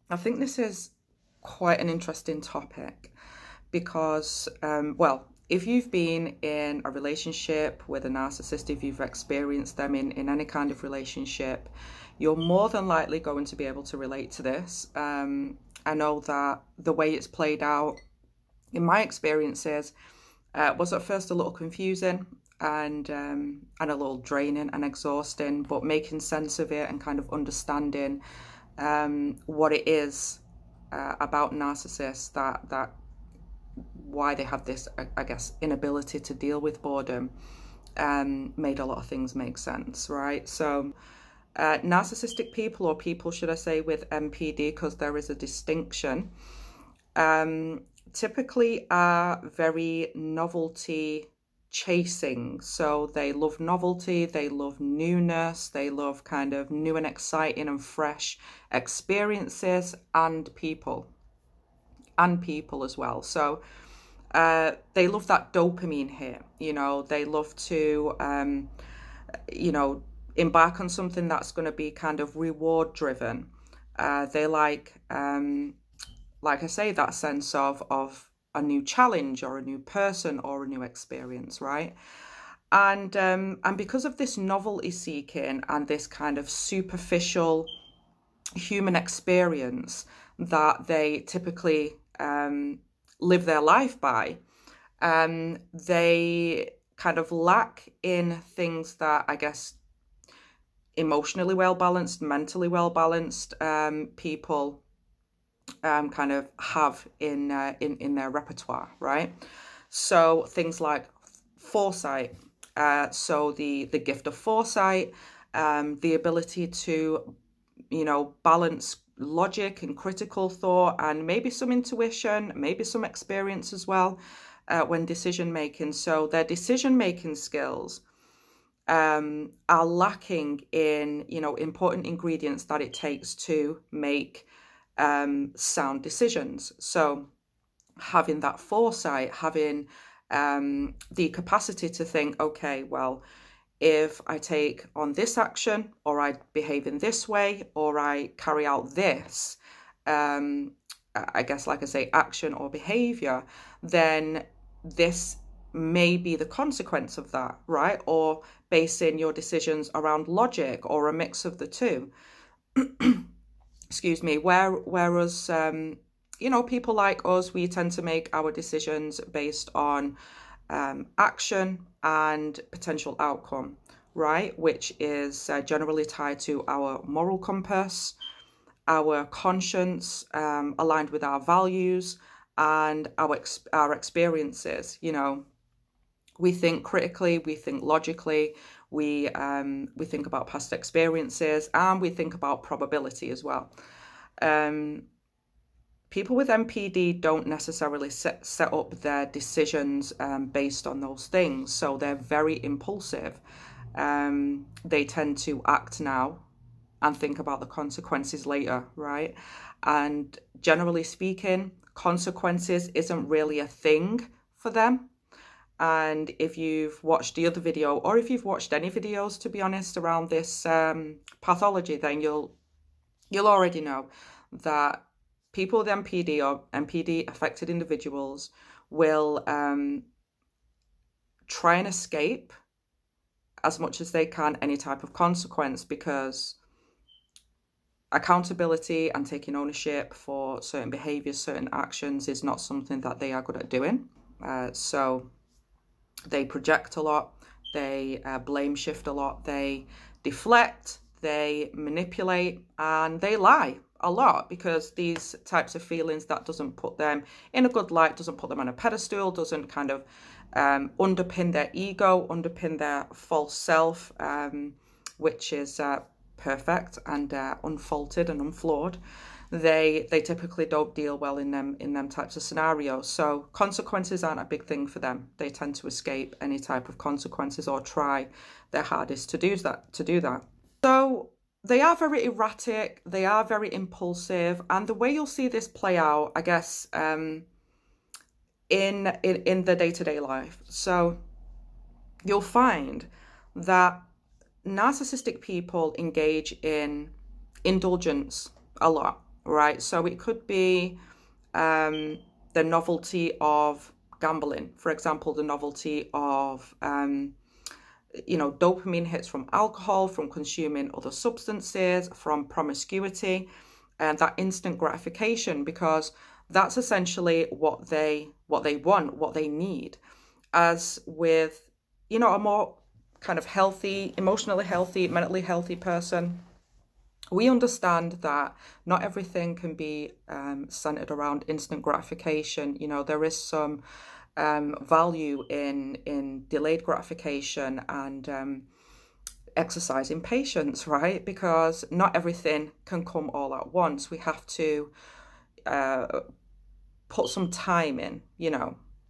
I think this is quite an interesting topic because, well, if you've been in a relationship with a narcissist, if you've experienced them in any kind of relationship, you're more than likely going to be able to relate to this. I know that the way it's played out, in my experiences, was at first a little confusing and a little draining and exhausting, but making sense of it and kind of understanding what it is about narcissists that why they have this, I guess, inability to deal with boredom, made a lot of things make sense, right? So narcissistic people, or people, should I say, with NPD, because there is a distinction, typically are very novelty chasing. So they love novelty, they love newness, they love kind of new and exciting and fresh experiences and people as well. So they love that dopamine hit, they love to embark on something that's going to be kind of reward driven. They like I say, that sense of a new challenge or a new person or a new experience, right? And because of this novelty seeking and this kind of superficial human experience that they typically live their life by, they kind of lack in things that, I guess, emotionally well balanced, mentally well balanced people kind of have in their repertoire, right? So things like foresight, so the gift of foresight, the ability to balance logic and critical thought, and maybe some intuition, maybe some experience as well when decision making. So their decision making skills are lacking in important ingredients that it takes to make sound decisions. So having that foresight, having the capacity to think, okay, well, if I take on this action, or I behave in this way, or I carry out this, I guess, like I say, action or behavior, then this may be the consequence of that, right? Or basing your decisions around logic or a mix of the two. Excuse me. Whereas, people like us, we tend to make our decisions based on action and potential outcome, right? Which is generally tied to our moral compass, our conscience, aligned with our values and our experiences. We think critically, we think logically, we think about past experiences, and we think about probability as well. People with NPD don't necessarily set up their decisions based on those things, so they're very impulsive. They tend to act now and think about the consequences later, right? And generally speaking, consequences isn't really a thing for them. And if you've watched the other video, or if you've watched any videos, to be honest, around this pathology, then you'll already know that people with NPD or NPD affected individuals will try and escape as much as they can any type of consequence, because accountability and taking ownership for certain behaviors, certain actions is not something that they are good at doing. So they project a lot, they blame shift a lot, they deflect, they manipulate, and they lie a lot, because these types of feelings, that doesn't put them in a good light, doesn't put them on a pedestal, doesn't kind of underpin their ego, underpin their false self, which is perfect and unfaulted and unflawed. They typically don't deal well in them types of scenarios. So consequences aren't a big thing for them. They tend to escape any type of consequences, or try their hardest to do that. So they are very erratic, they are very impulsive, and the way you'll see this play out, I guess, in the day-to-day life. So you'll find that narcissistic people engage in indulgence a lot. right? So it could be the novelty of gambling, for example, the novelty of dopamine hits from alcohol, from consuming other substances, from promiscuity, and that instant gratification, because that's essentially what they want, what they need. As with, a more kind of healthy, emotionally healthy, mentally healthy person, we understand that not everything can be centered around instant gratification. There is some value in delayed gratification and exercising patience, right? Because not everything can come all at once. We have to put some time in.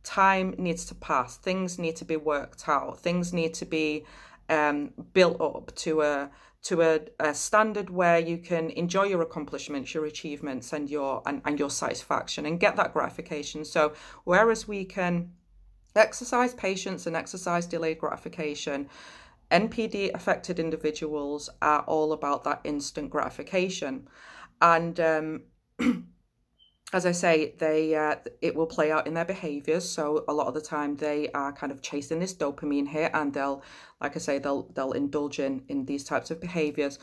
Time needs to pass. Things need to be worked out. Things need to be built up to a standard where you can enjoy your accomplishments, your achievements, and your satisfaction, and get that gratification. So whereas we can exercise patience and exercise delayed gratification, NPD affected individuals are all about that instant gratification. And as I say, it will play out in their behaviors. So a lot of the time they are kind of chasing this dopamine hit, and they'll indulge in these types of behaviors.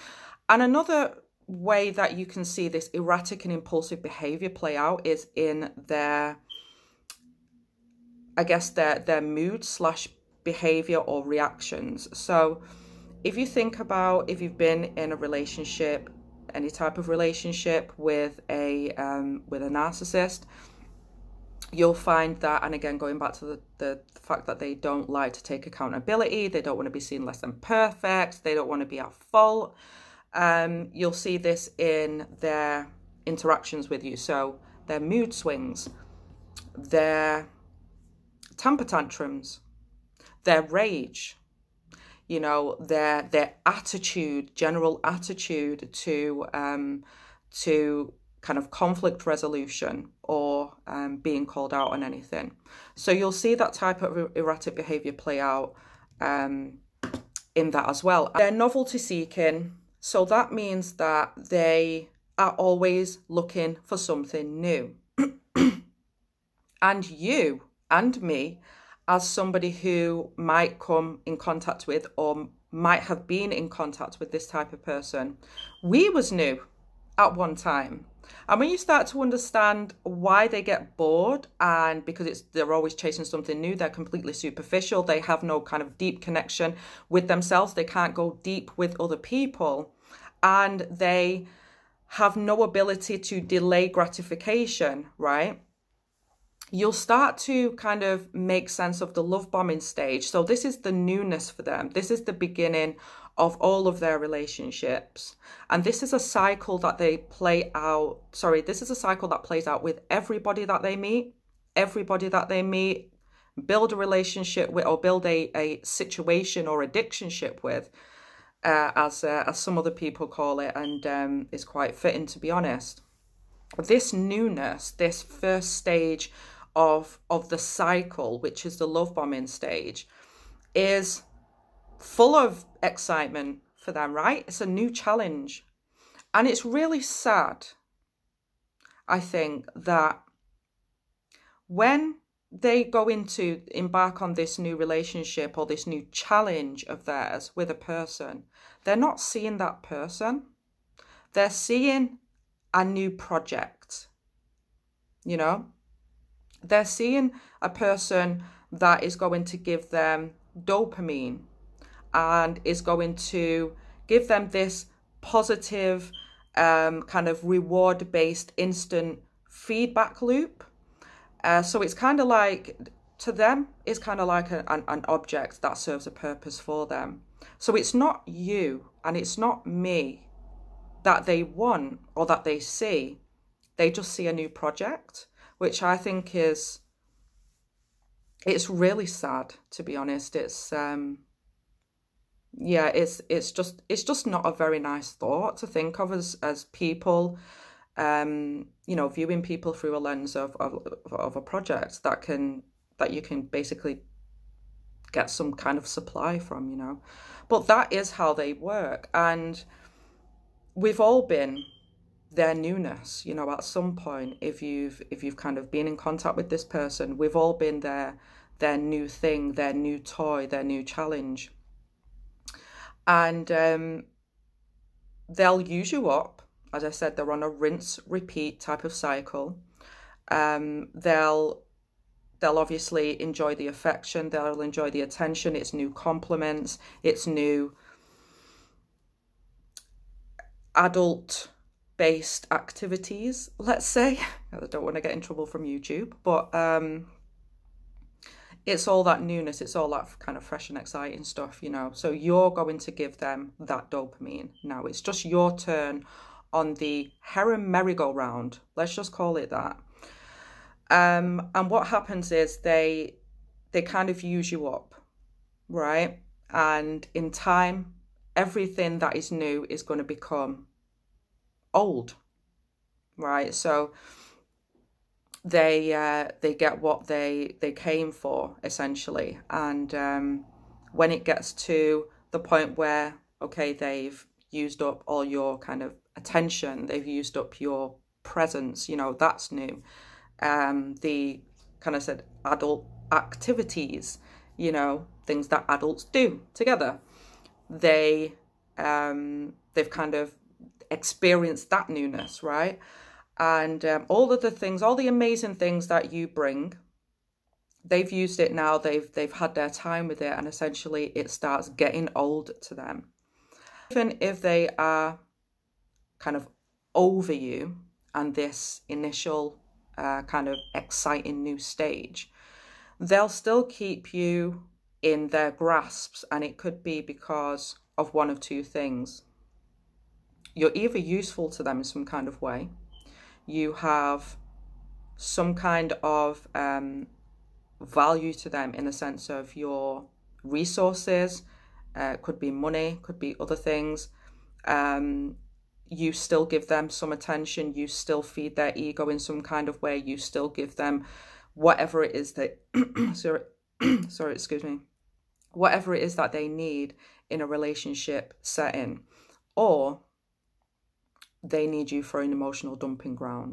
And another way that you can see this erratic and impulsive behavior play out is in their mood / behavior or reactions. So if you think about, if you've been in a relationship, any type of relationship with a narcissist, you'll find that, and again, going back to the fact that they don't like to take accountability, they don't want to be seen less than perfect, they don't want to be at fault. You'll see this in their interactions with you. So their mood swings, their temper tantrums, their rage, their attitude, general attitude to kind of conflict resolution or being called out on anything. So you'll see that type of erratic behavior play out in that as well. They're novelty seeking, so that means that they are always looking for something new. And you and me, as somebody who might come in contact with or might have been in contact with this type of person, we was new at one time. And when you start to understand why they get bored, and because they're always chasing something new, they're completely superficial, they have no kind of deep connection with themselves, they can't go deep with other people, and they have no ability to delay gratification, right? You'll start to kind of make sense of the love bombing stage. So this is the newness for them. This is the beginning of all of their relationships. And this is a cycle that they play out. This is a cycle that plays out with everybody that they meet. Everybody that they meet, build a relationship with, or build a situation or addictionship with, as some other people call it, and is quite fitting, to be honest. This newness, this first stage of the cycle, which is the love bombing stage, is full of excitement for them, right? It's a new challenge. And it's really sad, I think, that when they go into embark on this new relationship or this new challenge of theirs with a person, they're not seeing that person. They're seeing a new project. They're seeing a person that is going to give them dopamine and is going to give them this positive kind of reward-based instant feedback loop. So it's kind of like, to them, it's kind of like an object that serves a purpose for them. So it's not you and it's not me that they want or that they see. They just see a new project, which I think it's really sad, to be honest. It's it's just not a very nice thought to think of as people, viewing people through a lens of a project that you can basically get some kind of supply from, But that is how they work. And we've all been their newness. You know, at some point, if you've kind of been in contact with this person, we've all been their new thing, their new toy, their new challenge. And they'll use you up. As I said, they're on a rinse repeat type of cycle. They'll obviously enjoy the affection, they'll enjoy the attention, it's new compliments, it's new adult based activities, let's say. I don't want to get in trouble from YouTube, but it's all that newness, it's all that kind of fresh and exciting stuff, you know. So you're going to give them that dopamine. Now it's just your turn on the heron merry-go-round, let's just call it that. And what happens is they kind of use you up, right? And in time, everything that is new is going to become old, right? So they get what they came for, essentially. And when it gets to the point where, okay, they've used up all your kind of attention, they've used up your presence, you know, that's new. The kind of said adult activities, you know, things that adults do together. They've kind of experienced that newness, right? And all of the things, all the amazing things that you bring, they've used it now. They've had their time with it, and essentially it starts getting old to them. Even if they are kind of over you and this initial kind of exciting new stage, they'll still keep you in their grasps, and it could be because of one of two things. You're either useful to them in some kind of way, you have some kind of value to them in the sense of your resources, could be money, could be other things. You still give them some attention, you still feed their ego in some kind of way, you still give them whatever it is that, sorry, excuse me, whatever it is that they need in a relationship setting, or they need you for an emotional dumping ground.